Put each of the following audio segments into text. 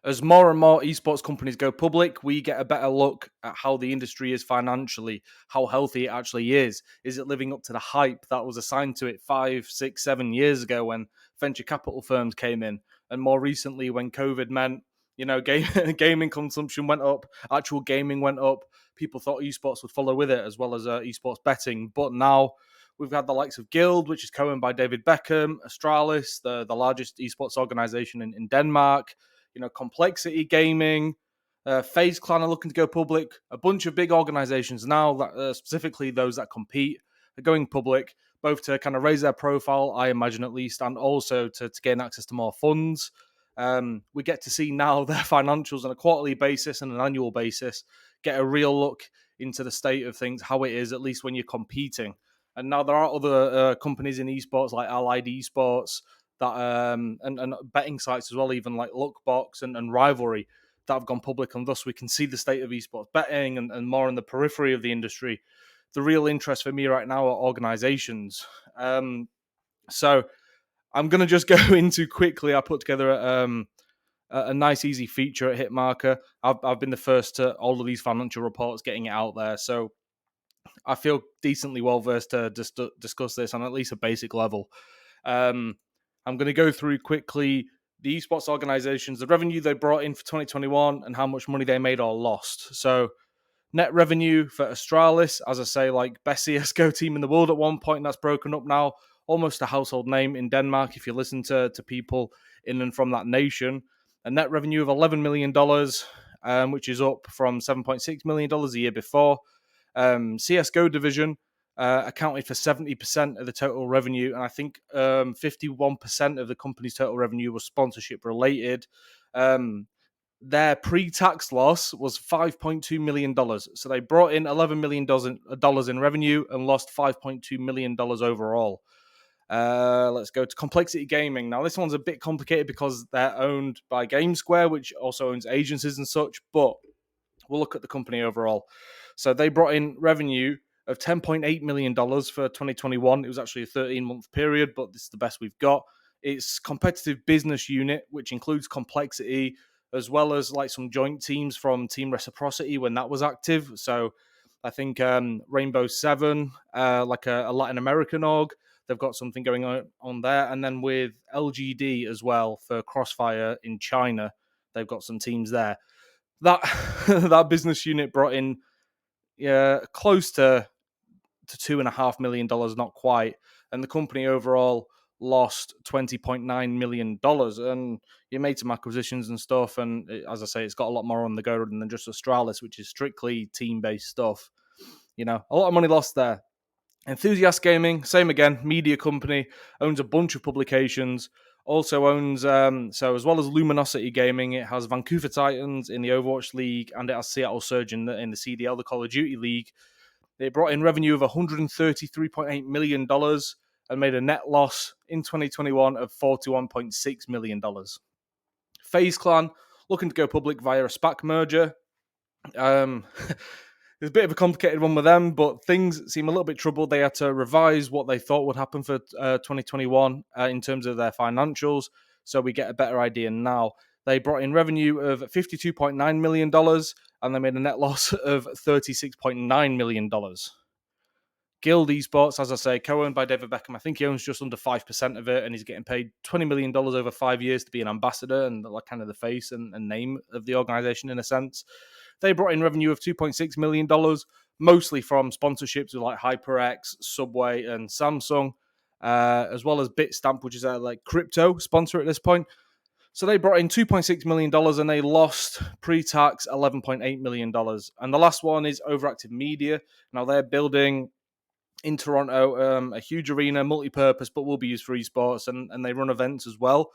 As more and more esports companies go public, we get a better look at how the industry is financially, how healthy it actually is. Is it living up to the hype that was assigned to it 5, 6, 7 years ago when venture capital firms came in? And more recently, when COVID meant, gaming consumption went up, actual gaming went up. People thought esports would follow with it, as well as esports betting. But now we've had the likes of Guild, which is co-owned by David Beckham, Astralis, the largest esports organization in Denmark, Complexity Gaming, FaZe Clan are looking to go public. A bunch of big organizations now, that specifically those that compete, are going public, both to kind of raise their profile, I imagine at least, and also to gain access to more funds. We get to see now their financials on a quarterly basis and an annual basis, get a real look into the state of things, how it is, at least when you're competing. And now there are other companies in esports like Allied Esports, that and betting sites as well, even like Lookbox and Rivalry, that have gone public, and thus we can see the state of esports betting and more in the periphery of the industry. The real interest for me right now are organizations. So I'm going to just go into quickly. I put together a nice, easy feature at Hitmarker. I've been the first to all of these financial reports, getting it out there. So I feel decently well versed to discuss this on at least a basic level. I'm going to go through quickly the esports organizations, the revenue they brought in for 2021, and how much money they made or lost. So, net revenue for Astralis, as I say, like best CSGO team in the world at one point, that's broken up now. Almost a household name in Denmark if you listen to people in and from that nation. A net revenue of $11 million, which is up from $7.6 million the year before. CSGO division accounted for 70% of the total revenue, and I think 51% of the company's total revenue was sponsorship related. Their pre-tax loss was $5.2 million. So they brought in $11 million in revenue and lost $5.2 million overall. Let's go to Complexity Gaming. Now, this one's a bit complicated because they're owned by GameSquare, which also owns agencies and such, but we'll look at the company overall. So they brought in revenue of $10.8 million for 2021. It was actually a 13-month period, but this is the best we've got. It's competitive business unit, which includes Complexity, as well as like some joint teams from Team Reciprocity when that was active. So I think Rainbow Seven, like a Latin American org, they've got something going on there. And then with LGD as well for Crossfire in China, they've got some teams there. That business unit brought in close to $2.5 million, not quite, and the company overall lost $20.9 million. And you made some acquisitions and stuff, and as I say, it's got a lot more on the go than just Astralis, which is strictly team-based stuff. A lot of money lost there. Enthusiast Gaming, same again, media company, owns a bunch of publications. Also owns, so as well as Luminosity Gaming, it has Vancouver Titans in the Overwatch League, and it has Seattle Surge in the CDL, the Call of Duty League. They brought in revenue of $133.8 million and made a net loss in 2021 of $41.6 million. FaZe Clan, looking to go public via a SPAC merger. There's a bit of a complicated one with them, but things seem a little bit troubled. They had to revise what they thought would happen for 2021 in terms of their financials, so we get a better idea now. They brought in revenue of $52.9 million, and they made a net loss of $36.9 million. Guild Esports, as I say, co-owned by David Beckham. I think he owns just under 5% of it, and he's getting paid $20 million over 5 years to be an ambassador and like kind of the face and name of the organization in a sense. They brought in revenue of $2.6 million, mostly from sponsorships with like HyperX, Subway, and Samsung, as well as Bitstamp, which is a like crypto sponsor at this point. So they brought in $2.6 million and they lost pre-tax $11.8 million. And the last one is Overactive Media. Now they're building in Toronto a huge arena, multi-purpose, but will be used for esports, and they run events as well.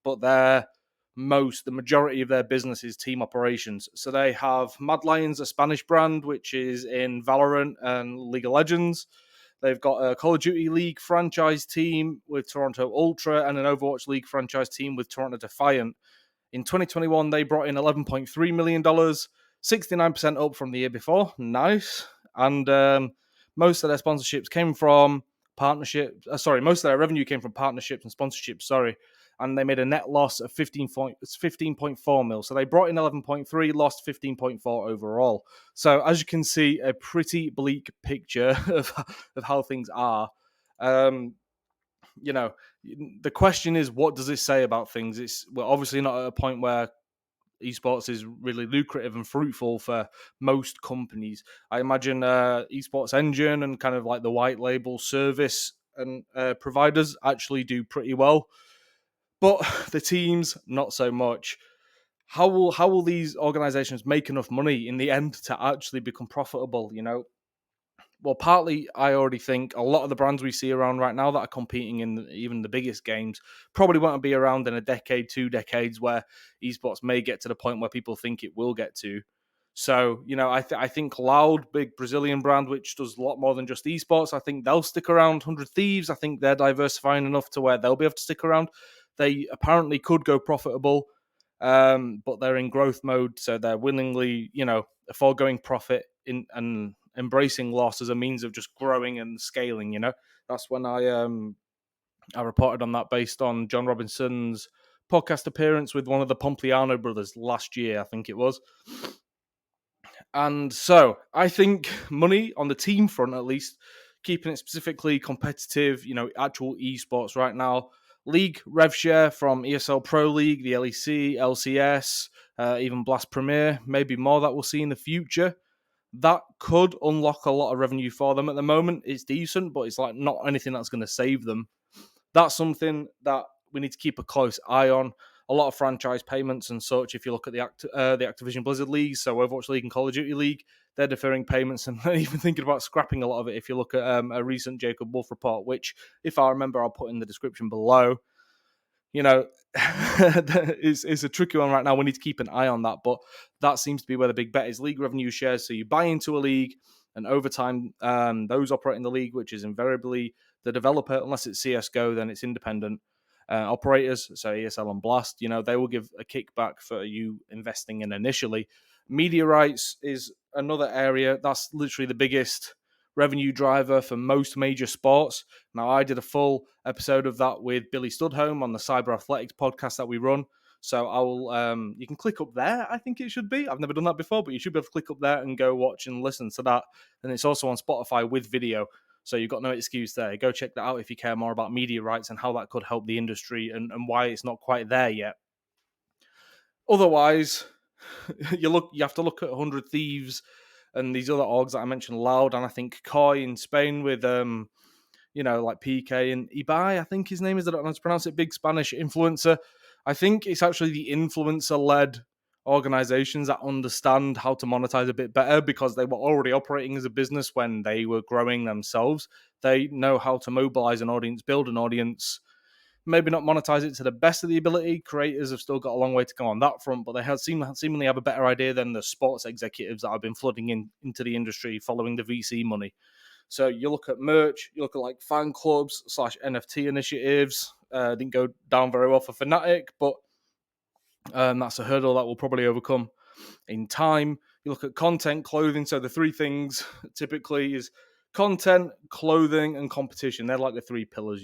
But the majority of their business is team operations. So they have Mad Lions, a Spanish brand, which is in Valorant and League of Legends. They've got a Call of Duty League franchise team with Toronto Ultra and an Overwatch League franchise team with Toronto Defiant. In 2021, they brought in $11.3 million, 69% up from the year before. Nice. And most of their sponsorships came from partnerships. Most of their revenue came from partnerships and sponsorships, and they made a net loss of 15.4 mil. So they brought in 11.3, lost 15.4 overall. So as you can see, a pretty bleak picture of how things are. The question is, what does this say about things? We're obviously not at a point where esports is really lucrative and fruitful for most companies. I imagine esports engine and kind of like the white label service and providers actually do pretty well, but the teams not so much. How will these organizations make enough money in the end to actually become profitable? Well, partly, I already think a lot of the brands we see around right now that are competing in even the biggest games probably won't be around in a decade, 2 decades, where esports may get to the point where people think it will get to. So, I think Loud, big Brazilian brand, which does a lot more than just esports, I think they'll stick around. 100 Thieves, I think they're diversifying enough to where they'll be able to stick around. They apparently could go profitable, but they're in growth mode, so they're willingly, foregoing profit and embracing loss as a means of just growing and scaling. That's when I reported on that based on John Robinson's podcast appearance with one of the Pompliano brothers last year, I think it was. And so I think money on the team front, at least, keeping it specifically competitive, actual esports right now. League rev share from ESL Pro League, the LEC, LCS, even Blast Premier, maybe more that we'll see in the future. That could unlock a lot of revenue for them. At the moment, it's decent, but it's like not anything that's going to save them. That's something that we need to keep a close eye on. A lot of franchise payments and such. If you look at the Activision Blizzard leagues, so Overwatch League and Call of Duty League, they're deferring payments and even thinking about scrapping a lot of it. If you look at a recent Jacob Wolf report, which, if I remember, I'll put in the description below. It's a tricky one right now. We need to keep an eye on that, but that seems to be where the big bet is. League revenue shares. So you buy into a league, and over time, those operating the league, which is invariably the developer, unless it's CSGO, then it's independent operators, so ESL and Blast, they will give a kickback for you investing in initially. Media rights is another area. That's literally the biggest revenue driver for most major sports. Now, I did a full episode of that with Billy Studholme on the Cyber Athletics podcast that we run. So I will, you can click up there, I think it should be. I've never done that before, but you should be able to click up there and go watch and listen to that. And it's also on Spotify with video. So you've got no excuse there. Go check that out if you care more about media rights and how that could help the industry and why it's not quite there yet. Otherwise, you have to look at 100 Thieves and these other orgs that I mentioned, Loud, and I think Koi in Spain with like PK and Ibai, I think his name is. I don't know how to pronounce it. Big Spanish influencer. I think it's actually the influencer-led organizations that understand how to monetize a bit better because they were already operating as a business when they were growing themselves. They know how to mobilize an audience, build an audience, maybe not monetize it to the best of the ability. Creators have still got a long way to go on that front, but they seemingly have a better idea than the sports executives that have been flooding into the industry following the VC money. So you look at merch, you look at like fan clubs / NFT initiatives. Didn't go down very well for Fnatic, but that's a hurdle that we'll probably overcome in time. You look at content, clothing. So the three things typically is content, clothing, and competition. They're like the three pillars,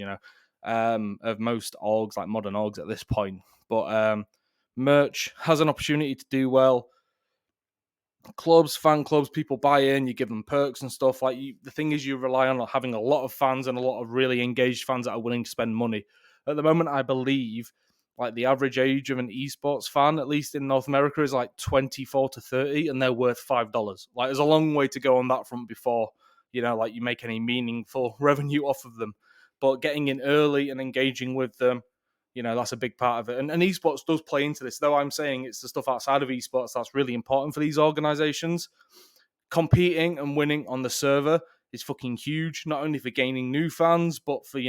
of most orgs, like modern orgs at this point. But merch has an opportunity to do well. Clubs, fan clubs, people buy in, you give them perks and stuff. The thing is, you rely on having a lot of fans and a lot of really engaged fans that are willing to spend money. At the moment, I believe like the average age of an esports fan, at least in North America, is like 24 to 30, and they're worth $5. Like, there's a long way to go on that front before you make any meaningful revenue off of them. But getting in early and engaging with them, that's a big part of it. And esports does play into this, though I'm saying it's the stuff outside of esports that's really important for these organizations. Competing and winning on the server is fucking huge, not only for gaining new fans, but for,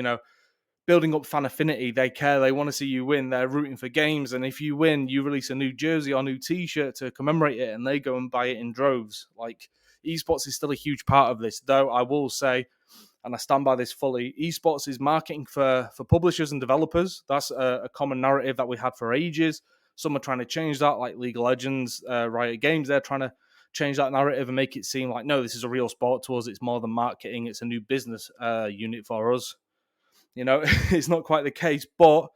building up fan affinity. They care, they want to see you win, they're rooting for games. And if you win, you release a new jersey or new t-shirt to commemorate it, and they go and buy it in droves. Like, esports is still a huge part of this, though I will say, and I stand by this fully, esports is marketing for publishers and developers. That's a common narrative that we had for ages. Some are trying to change that, like League of Legends, Riot Games. They're trying to change that narrative and make it seem like, no, this is a real sport to us. It's more than marketing. It's a new business unit for us. It's not quite the case, but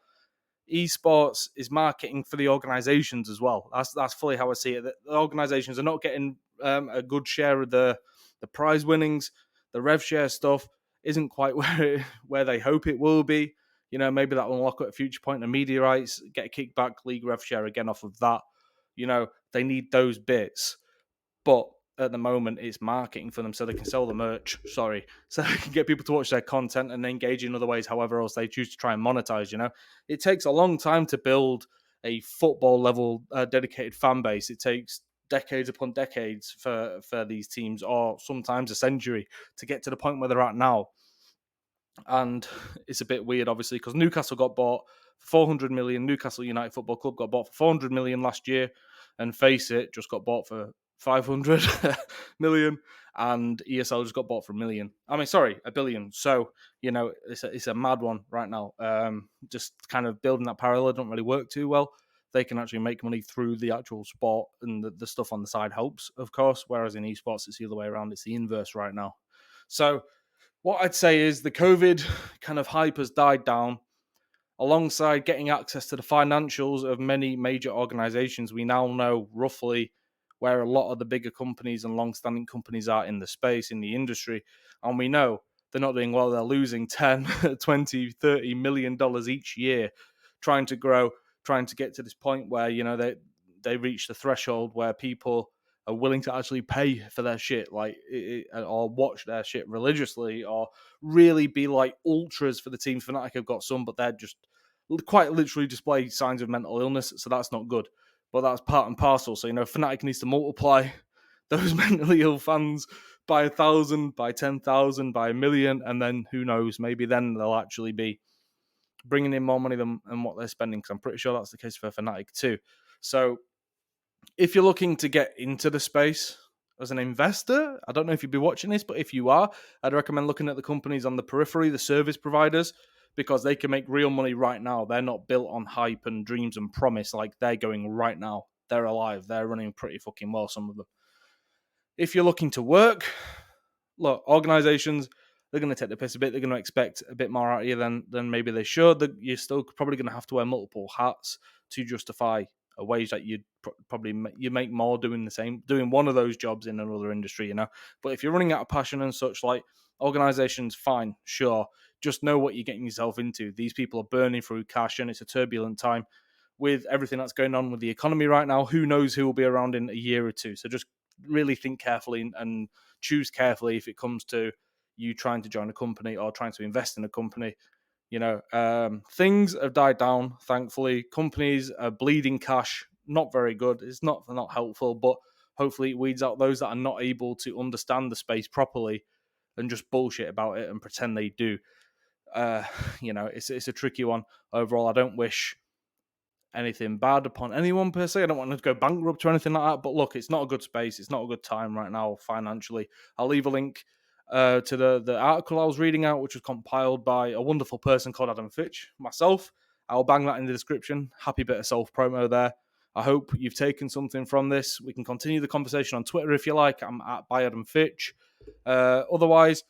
esports is marketing for the organizations as well. That's fully how I see it. The organizations are not getting a good share of the prize winnings. The rev share stuff isn't quite where they hope it will be. Maybe that will unlock at a future point. The media rights, get a kickback, league rev share again off of that. They need those bits. But at the moment, it's marketing for them so they can sell the merch. So they can get people to watch their content and engage in other ways, however else they choose to try and monetize. It takes a long time to build a football level dedicated fan base. It takes decades upon decades for these teams, or sometimes a century, to get to the point where they're at now. And it's a bit weird, obviously, because Newcastle got bought for 400 million. Newcastle United Football Club got bought for 400 million last year, and Face It just got bought for 500 million, and ESL just got bought for $1 billion. So it's a mad one right now. Just kind of building that parallel don't really work too well. They can actually make money through the actual sport, and the stuff on the side helps, of course. Whereas in esports, it's the other way around. It's the inverse right now. So what I'd say is the COVID kind of hype has died down. Alongside getting access to the financials of many major organizations, we now know roughly where a lot of the bigger companies and long-standing companies are in the space, in the industry. And we know they're not doing well. They're losing 10, 20, $30 million each year trying to grow, trying to get to this point where, they reach the threshold where people are willing to actually pay for their shit, or watch their shit religiously, or really be like ultras for the team. Fnatic have got some, but they're just quite literally display signs of mental illness, so that's not good. But that's part and parcel. So Fnatic needs to multiply those mentally ill fans by 1,000, by 10,000, by 1,000,000, and then who knows? Maybe then they'll actually be bringing in more money than what they're spending. Because I'm pretty sure that's the case for Fnatic too. So if you're looking to get into the space as an investor, I don't know if you'd be watching this, but if you are, I'd recommend looking at the companies on the periphery, the service providers, because they can make real money right now. They're not built on hype and dreams and promise. Like, they're going right now. They're alive. They're running pretty fucking well, some of them. If you're looking to work, look, organizations, they're going to take the piss a bit. They're going to expect a bit more out of you than maybe they should. You're still probably going to have to wear multiple hats to justify a wage that you'd probably you make more doing one of those jobs in another industry, But if you're running out of passion and such, like, organizations, fine, sure. Just know what you're getting yourself into. These people are burning through cash, and it's a turbulent time with everything that's going on with the economy right now. Who knows who will be around in a year or two? So just really think carefully and choose carefully if it comes to you trying to join a company or trying to invest in a company. Things have died down, thankfully. Companies are bleeding cash. Not very good. It's not helpful, but hopefully it weeds out those that are not able to understand the space properly and just bullshit about it and pretend they do. It's a tricky one overall. I don't wish anything bad upon anyone per se. I don't want to go bankrupt or anything like that. But look, it's not a good space. It's not a good time right now financially. I'll leave a link to the article I was reading out, which was compiled by a wonderful person called Adam Fitch, myself. I'll bang that in the description. Happy bit of self-promo there. I hope you've taken something from this. We can continue the conversation on Twitter if you like. I'm at by Adam Fitch. Otherwise,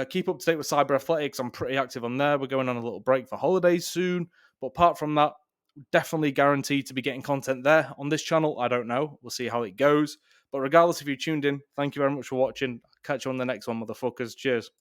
keep up to date with Cyber Athletics. I'm pretty active on there. We're going on a little break for holidays soon. But apart from that, definitely guaranteed to be getting content there on this channel. I don't know. We'll see how it goes. But regardless, if you tuned in, thank you very much for watching. Catch you on the next one, motherfuckers. Cheers.